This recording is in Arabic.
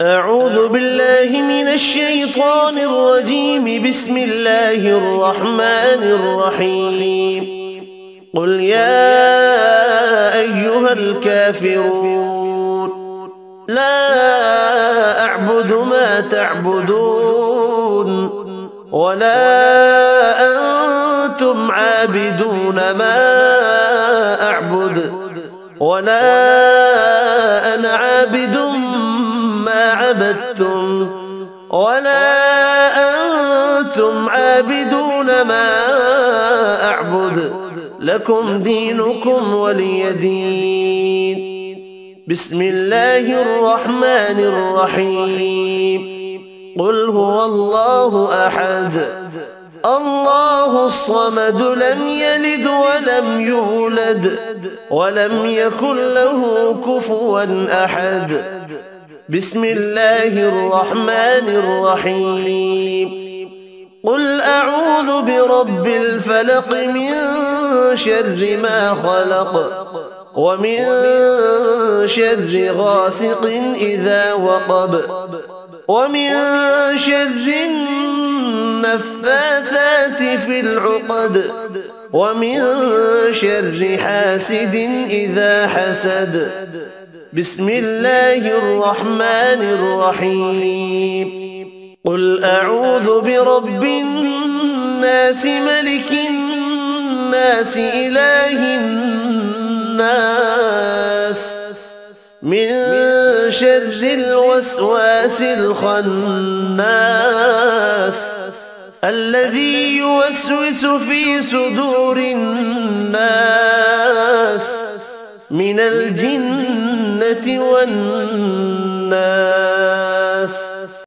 أعوذ بالله من الشيطان الرجيم. بسم الله الرحمن الرحيم. قل يا أيها الكافرون لا أعبد ما تعبدون ولا أنتم عابدون ما أعبد ولا أنا عابد ما عبدتم ولا أنتم عابدون ما أعبد لكم دينكم ولي دين. بسم الله الرحمن الرحيم. قل هو الله أحد الله الصمد لم يلد ولم يولد ولم يكن له كفوا أحد. بسم الله الرحمن الرحيم. قل أعوذ برب الفلق من شر ما خلق ومن شر غاسق إذا وقب ومن شر النفاثات في العقد ومن شر حاسد إذا حسد. بسم الله الرحمن الرحيم. قل أعوذ برب الناس ملك الناس إله الناس من شر الوسواس الخناس الذي يوسوس في صدور الناس من الجنة والناس.